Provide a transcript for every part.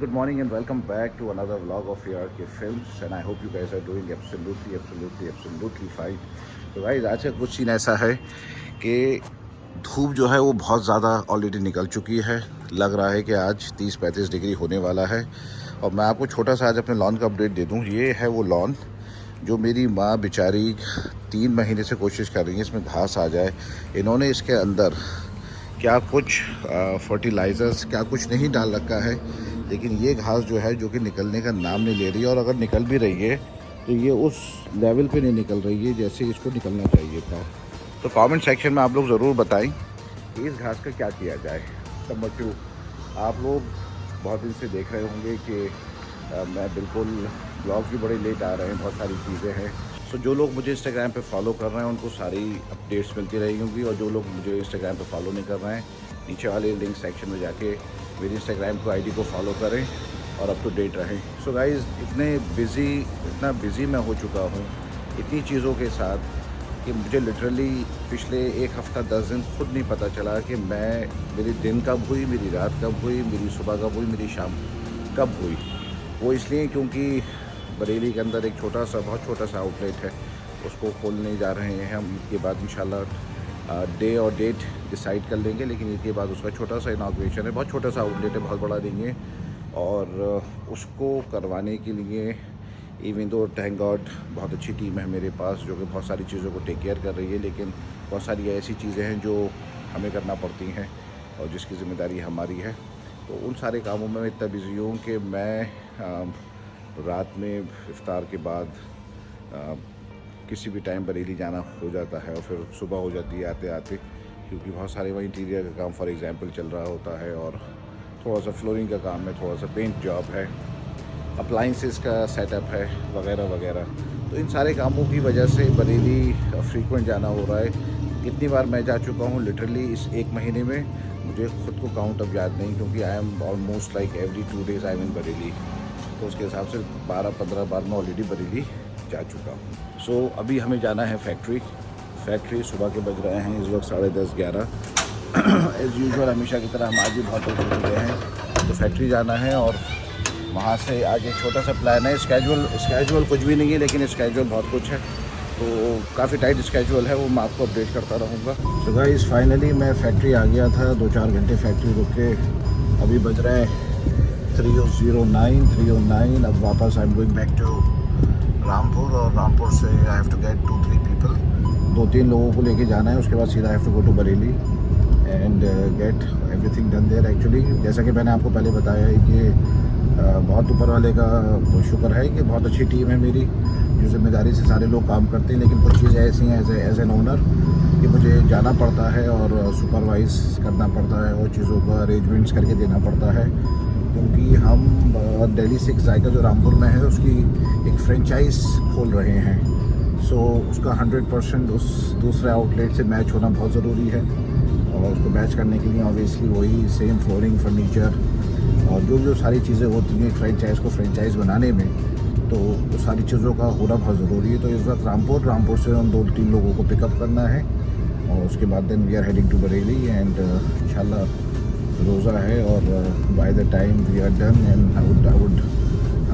good morning and welcome back to another vlog of ARK Films and I hope you guys are doing absolutely fine. तो guys आज का कुछ scene ऐसा है कि धूप जो है वो बहुत ज़्यादा ऑलरेडी निकल चुकी है। लग रहा है कि आज 30-35 डिग्री होने वाला है। और मैं आपको छोटा सा आज अपने लॉन का अपडेट दे दूं। ये है वो लॉन जो मेरी माँ बेचारी 3 महीने से कोशिश कर रही है इसमें घास आ जाए। इन्होंने इसके अंदर क्या कुछ फर्टिलाइज़र्स क्या कुछ नहीं डाल रखा है, लेकिन ये घास जो है जो कि निकलने का नाम नहीं ले रही है। और अगर निकल भी रही है तो ये उस लेवल पे नहीं निकल रही है जैसे इसको निकलना चाहिए था। तो कमेंट सेक्शन में आप लोग ज़रूर बताएं कि इस घास का क्या किया जाए। तब बच्चों आप लोग बहुत दिन से देख रहे होंगे कि मैं बिल्कुल ब्लॉग भी बड़े लेट आ रहे हैं, बहुत सारी चीज़ें हैं। सो जो लोग मुझे इंस्टाग्राम पे फॉलो कर रहे हैं उनको सारी अपडेट्स मिलती रही होंगी, और जो लोग मुझे इंस्टाग्राम पे फॉलो नहीं कर रहे हैं नीचे वाले लिंक सेक्शन में जाके मेरी इंस्टाग्राम को आईडी को फॉलो करें और अप टू डेट रहें। सो गाइज़ इतना बिज़ी मैं हो चुका हूँ इतनी चीज़ों के साथ कि मुझे लिटरली पिछले 1 हफ़्ता 10 दिन खुद नहीं पता चला कि मेरी दिन कब हुई, मेरी रात कब हुई, मेरी सुबह कब हुई, मेरी शाम कब हुई। वो इसलिए क्योंकि बरेली के अंदर एक बहुत छोटा सा आउटलेट है, उसको खोलने जा रहे हैं हम। ईद के बाद इंशाल्लाह डे और डेट डिसाइड कर लेंगे, लेकिन ईद के बाद उसका छोटा सा इनाग्रेशन है। बहुत छोटा सा आउटलेट है, बहुत बड़ा नहीं है। और उसको करवाने के लिए इवन दो थैंक गॉड बहुत अच्छी टीम है मेरे पास जो कि बहुत सारी चीज़ों को टेक केयर कर रही है, लेकिन बहुत सारी ऐसी चीज़ें हैं जो हमें करना पड़ती हैं और जिसकी ज़िम्मेदारी हमारी है। तो उन सारे कामों में मैं इतना बिज़ी हूँ कि मैं रात में इफ्तार के बाद किसी भी टाइम बरेली जाना हो जाता है और फिर सुबह हो जाती है आते आते, क्योंकि बहुत सारे वहाँ इंटीरियर का काम फॉर एग्ज़ाम्पल चल रहा होता है, और थोड़ा सा फ्लोरिंग का काम है, थोड़ा सा पेंट जॉब है, अप्लाइंसेस का सेटअप है, वगैरह वगैरह। तो इन सारे कामों की वजह से बरेली फ्रीक्वेंट जाना हो रहा है। कितनी बार मैं जा चुका हूँ लिटरली इस 1 महीने में, मुझे ख़ुद को काउंट अब याद नहीं, क्योंकि I am almost like every 2 days I am in Bareilly. तो उसके हिसाब से 12-15 बार मैं ऑलरेडी बरेली जा चुका हूँ। सो अभी हमें जाना है फैक्ट्री। सुबह के बज रहे हैं इस वक्त 10:30-11। एज़ यूजुअल हमेशा की तरह हम आज भी बहुत जल्दी गए हैं, तो फैक्ट्री जाना है। और वहाँ से आज एक छोटा सा प्लान है। स्केजुअल कुछ भी नहीं है, लेकिन स्केजुअल बहुत कुछ है, तो काफ़ी टाइट स्केजुअल है, वो मैं आपको अपडेट करता रहूँगा। सो गाइस फाइनली मैं फैक्ट्री आ गया था। 2-4 घंटे फैक्ट्री रुक के अभी बज रहे हैं 309। अब वापस I am going back to Rampur, और रामपुर से I have to get 2-3 people, 2-3 लोगों को लेके जाना है। उसके बाद सीधा I have to go to Bareilly and get everything done there. Actually जैसा कि मैंने आपको पहले बताया है कि बहुत ऊपर वाले का शुक्र है कि बहुत अच्छी टीम है मेरी, जो जिम्मेदारी से सारे लोग काम करते हैं। लेकिन कुछ चीज़ें ऐसी हैं एज एन ओनर कि मुझे जाना पड़ता है और सुपरवाइज़ करना पड़ता है और चीज़ों का अरेंजमेंट्स करके देना पड़ता है, क्योंकि हम दिल्ली सिक्स जायका जो रामपुर में है उसकी एक फ्रेंचाइज खोल रहे हैं। सो उसका 100% उस दूसरे आउटलेट से मैच होना बहुत ज़रूरी है, और उसको मैच करने के लिए ऑब्वियसली वही सेम फ्लोरिंग, फर्नीचर और जो सारी चीज़ें होती हैं फ्रेंचाइज़ को फ्रेंचाइज़ बनाने में, तो वो सारी चीज़ों का होना बहुत ज़रूरी है। तो इस वक्त रामपुर से हम 2-3 लोगों को पिकअप करना है, और उसके बाद then we are heading to Bareilly and इंशाल्लाह रोज़ा है। और by the time we are done and I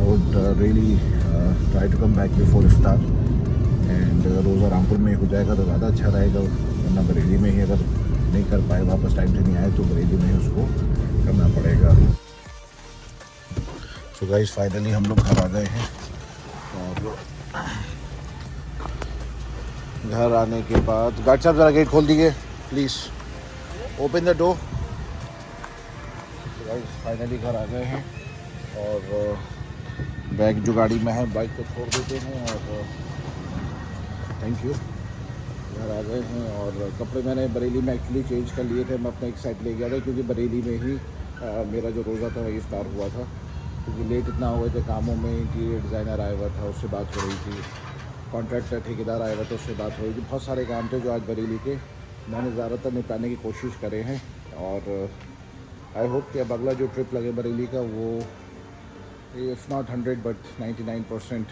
would really try to come back before इफ्तार, एंड रोज़ा रामपुर में हो जाएगा तो ज़्यादा अच्छा रहेगा, वरना बरेली में ही अगर नहीं कर पाए, वापस टाइम से नहीं आए, तो बरेली में ही उसको करना पड़ेगा। सो गाइस फाइनली हम लोग घर आ गए हैं, और घर आने के बाद गार्ड साहब ज़रा गेट खोल दीजिए please, open the door. Guys finally घर आ गए हैं, और बैग जो गाड़ी में है बाइक को छोड़ देते हैं, और थैंक यू। घर आ गए हैं, और कपड़े मैंने बरेली में एक्चुअली चेंज कर लिए थे। मैं अपना एक सेट ले गया था, क्योंकि बरेली में ही मेरा जो रोज़ा था वही इफ्तार हुआ था, क्योंकि लेट इतना हुए थे कामों में। इंटीरियर डिज़ाइनर आया हुआ था, उससे बात हो रही थी, कॉन्ट्रैक्टर ठेकेदार आया हुआ था, उससे बात हो रही थी। बहुत सारे काम थे जो आज बरेली के मैंने ज़्यादातर निपटाने की कोशिश करे हैं, और आई होप कि अब अगला जो ट्रिप लगे बरेली का वो इफ़ नॉट 100 बट 99%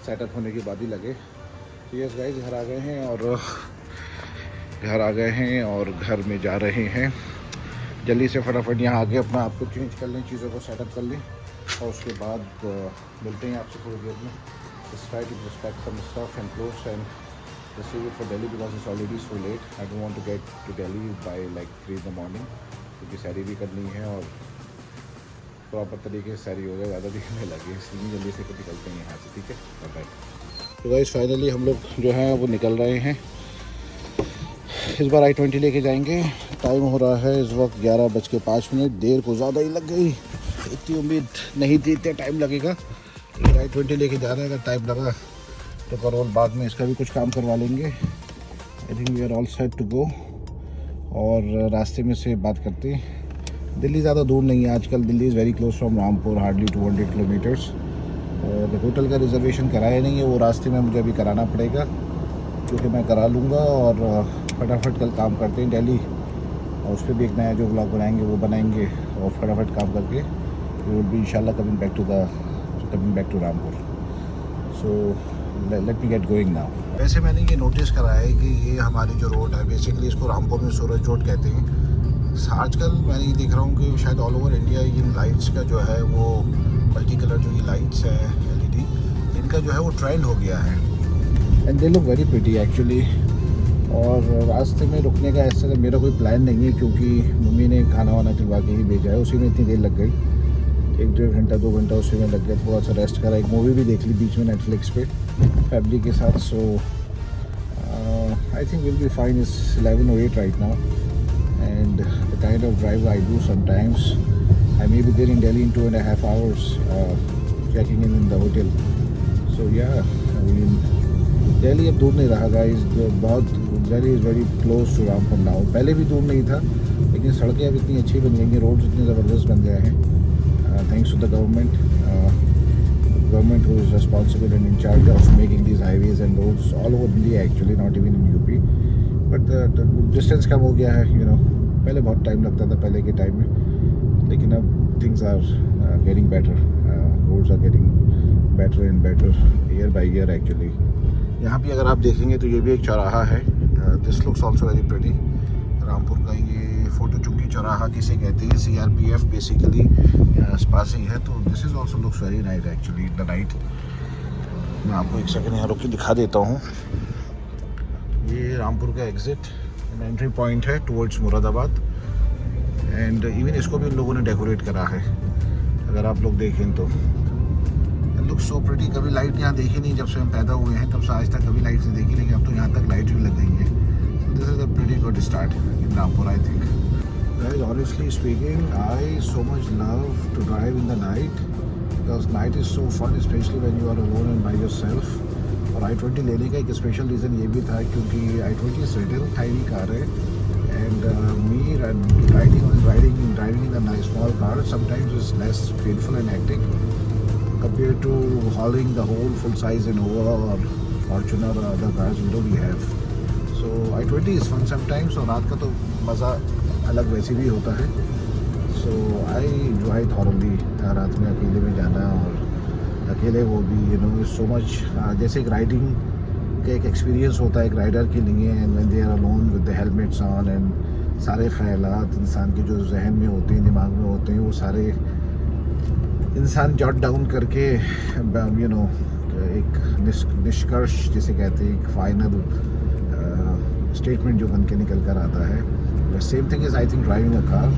सेटअप होने के बाद ही लगे। तो यस गाइस घर आ गए हैं और घर में जा रहे हैं। जल्दी से फटाफट यहाँ आके अपना आपको चेंज कर लें, चीज़ों को सेटअप कर लें, और उसके बाद मिलते हैं आपसे थोड़ी देर में. Just try to just pack some stuff and clothes and just leave it for Delhi because it's already so late. I don't want to get to Delhi by like 3 in the morning क्योंकि सैरी भी करनी है और proper तरीके से सैरी हो जाए, ज़्यादा भी हमें लगे, इसलिए जल्दी से निकलते हैं यहाँ से. ठीक है, बाय. तो गाइस फाइनली हम लोग जो है वो निकल रहे हैं. इस बार I-20 लेके जाएंगे. टाइम हो रहा है इस वक्त 11:05. देर को ज़्यादा ही लग गई, इतनी उम्मीद नहीं थी इतना टाइम लगेगा. लेकिन I-20 लेके जा रहे हैं. अगर टाइम लगा तो करोल बाद में इसका भी कुछ काम करवा लेंगे. I think we are all set to go. और रास्ते में से बात करते हैं. दिल्ली ज़्यादा दूर नहीं है आजकल. Delhi is very close from Rampur, hardly 200 kilometres. और होटल का रिजर्वेशन कराया नहीं है, वो रास्ते में मुझे अभी कराना पड़ेगा क्योंकि मैं करा लूँगा. और फटाफट कल काम करते हैं दिल्ली, और उस पर भी एक नया जो व्लॉग बनाएंगे वो बनाएंगे. और फटाफट काम करके वी विल बी इंशाल्लाह coming back to Rampur. So let me get going now. वैसे मैंने ये नोटिस करा है कि ये हमारी जो रोड है बेसिकली इसको रामपुर में सूरज रोड कहते हैं. आजकल मैंने ये देख रहा हूँ कि शायद all over India in lights का जो है वो मल्टी कलर जो ये लाइट्स है LED, इनका जो है वो ट्रेंड हो गया है. And they look very pretty actually. और रास्ते में रुकने का ऐसा मेरा कोई प्लान नहीं है क्योंकि मम्मी ने खाना वाना खिलवा के ही भेजा है. उसी में इतनी देर लग गई, 1-1.5 घंटा 2 घंटा उसी में लग गया. थोड़ा सा रेस्ट करा, एक मूवी भी देख ली बीच में नेटफ्लिक्स पे फैमिली के साथ. So I think will be fine. It's 11:08 right now. And the kind of drive I do sometimes, I may be there in Delhi in 2.5 hours, checking in the hotel. So yeah, I mean, Delhi अब दूर नहीं रहा guys. बहुत Delhi is very close to Rampur now. पहले भी दूर नहीं था, लेकिन सड़कें अब इतनी अच्छी बन गई हैं, रोड्स इतने ज़बरदस्त बन गए हैं. Thanks to the government who is responsible and in charge of making these highways and roads all over India actually, not even in UP. But distance कम हो गया है. पहले बहुत टाइम लगता था पहले के टाइम में, लेकिन अब things are getting better. Roads are getting better and better year by year actually. यहाँ भी अगर आप देखेंगे तो ये भी एक चौराहा है. This looks also very pretty. Rampur का ये फोटो चुंगी चौराहा किसे कहते हैं, CRPF बेसिकली आसपास ही है. तो this is also looks very nice actually in the night. मैं आपको एक सेकंड यहाँ रुक के दिखा देता हूँ. ये रामपुर का एग्ज़िट एंड एंट्री पॉइंट है टुवर्ड्स मुरादाबाद. एंड इवन इसको भी उन लोगों ने डेकोरेट करा है, अगर आप लोग देखें तो. Look so pretty. कभी लाइट यहाँ देखी नहीं, जब से हम पैदा हुए हैं तब से आज तक कभी लाइट नहीं देखी, लेकिन अब तो यहाँ तक लाइट भी लग गई है. So this is a pretty good start in Rampur I think. Guys honestly speaking, I so much love to drive in the night because night is so fun, specially when you are alone and by yourself. और I-20 लेने का एक special reason ये भी था क्योंकि I-20 settle tiny car है. And me driving in the small car sometimes is less painful and hectic compare to hauling the whole full size Innova और फॉर्च्यूनर और other cars we have. So I-20 is fun sometimes. और रात का तो मज़ा अलग वैसे भी होता है. सो आई एंजॉय थॉरली रात में अकेले में जाना, और अकेले वो भी सो मच. जैसे एक राइडिंग का एक एक्सपीरियंस होता है एक राइडर के लिए. And when they are alone with the helmets on and सारे ख्यालात इंसान के जो जहन में होते हैं, दिमाग में होते हैं, वो सारे इंसान जॉट डाउन करके एक निष्कर्ष जिसे कहते हैं, एक फाइनल स्टेटमेंट जो बन के निकल कर आता है. Same thing is I think driving a car.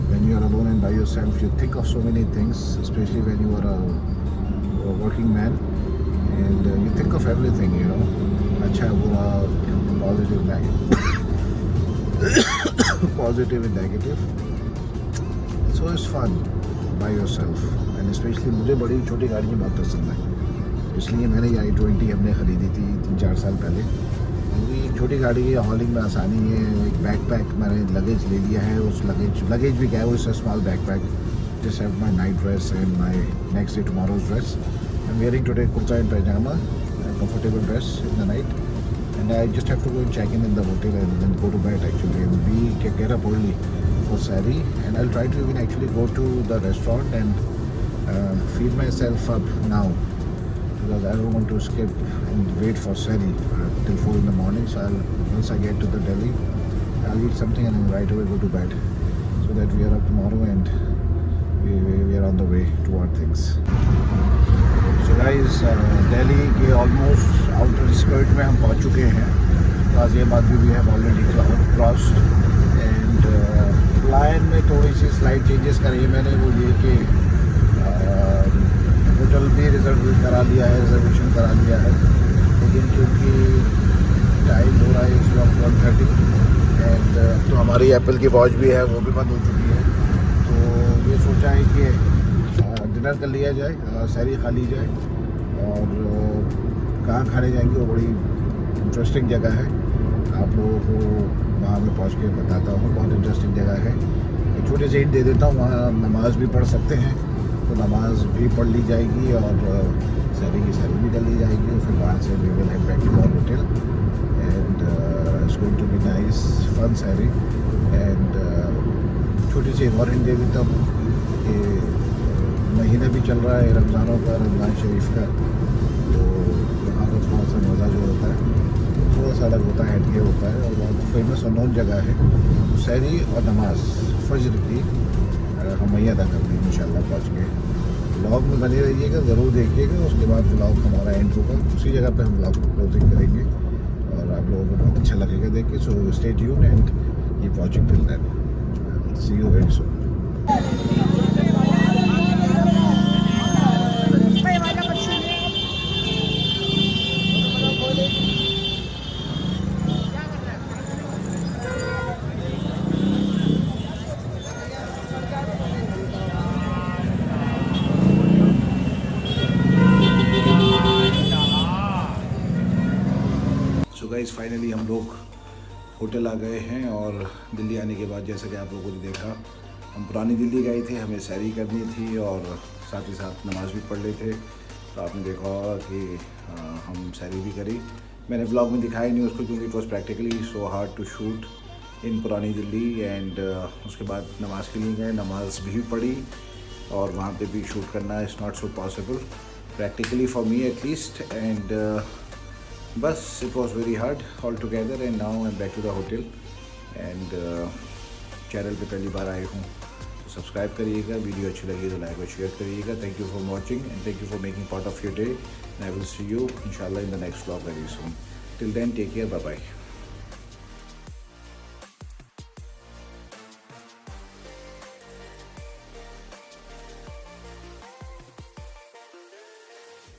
When you are alone and by yourself, you think of so many things, especially when you are a working man, and you think of everything, अच्छा बुरा, positive, positive and negative. So it's fun by yourself, and especially मुझे बड़ी छोटी गाड़ियाँ बहुत पसंद है, इसलिए मैंने ये I-20 हमने ख़रीदी थी 3-4 साल पहले. एक छोटी गाड़ी है, हॉलिंग में आसानी है. एक बैकपैक मैंने लगेज ले लिया है. उस लगेज भी क्या है, वो इस small backpack. Just have my night dress and my next day tomorrow's dress. I am wearing today kurta and pyjama, comfortable dress in the night. And I just have to go and check in the hotel and then go to bed actually. And we get up early for sari, and I'll try to even actually go to the restaurant and feed myself up now, because I don't want to skip and wait for sari till 4 in the morning. So once I get to the Delhi, I'll eat something and then right away go to bed, so that we are up tomorrow and we are on the way toward things. So guys, Delhi के almost outer skirt में हम पहुंच चुके हैं. गाजियाबाद भी have already crossed. And plan में थोड़ी सी slide changes करी है मैंने. वो ये कि होटल भी रिजर्वेशन करा लिया है, लेकिन क्योंकि टाइम हो रहा है इस वक्त 1:30 एंड तो हमारी एप्पल की वॉच भी है, वो भी बंद हो चुकी है. तो ये सोचा है कि डिनर कर लिया जाए, सहरी खा ली जाए. और कहाँ खाने जाएंगे वो बड़ी इंटरेस्टिंग जगह है. आप लोगों को वहाँ में पहुँच के बताता हूँ. बहुत इंटरेस्टिंग जगह है. एक छोटी सी हिंट दे देता हूँ, वहाँ नमाज़ भी पढ़ सकते हैं, तो नमाज भी पढ़ ली जाएगी और सहरी की सहरी भी कर ली जाएगी. और फिर वहाँ से we will head back to our hotel and it's going to be nice fun सहरी. एंड छोटी सी एक और हिंट दे देता हूँ कि महीना भी चल रहा है रमज़ानों का, रमज़ान शरीफ का. तो वहाँ का थोड़ा सा मज़ा जो होता है थोड़ा सा अलग होता है, हटके होता है. और बहुत फेमस और नोन जगह है. सहरी और नमाज फजर की हम वहीं अदा कर देंगे इंशाल्लाह पहुँच के. व्लॉग में बने रहिएगा, ज़रूर देखिएगा. उसके बाद व्लॉग हमारा एंड होगा, उसी जगह पे हम व्लॉग को क्लोजिंग करेंगे और आप लोगों को बहुत अच्छा लगेगा देख के. So stay tuned and keep watching till then. See you very soon. So guys, finally हम लोग होटल आ गए हैं. और दिल्ली आने के बाद जैसा कि आप लोगों ने देखा, हम पुरानी दिल्ली गए थे, हमें सहरी करनी थी और साथ ही साथ नमाज़ भी पढ़ रहे थे. तो आपने देखा होगा कि हम सहरी भी करी. मैंने व्लॉग में दिखाया नहीं उसको, क्योंकि it was practically so hard to shoot in Purani Delhi. And उसके बाद नमाज़ के लिए गए, नमाज भी पढ़ी और वहाँ पे भी शूट करना is not so possible practically for me at least. And बस it was very hard all together. And now I am back to the hotel. And channel पे पहली बार आए हूँ तो सब्सक्राइब करिएगा. वीडियो अच्छी लगी तो लाइक और शेयर करिएगा. Thank you for watching and thank you for making part of your day. And I will see you इंशाल्लाह in the next vlog very soon. Till then take care, bye bye.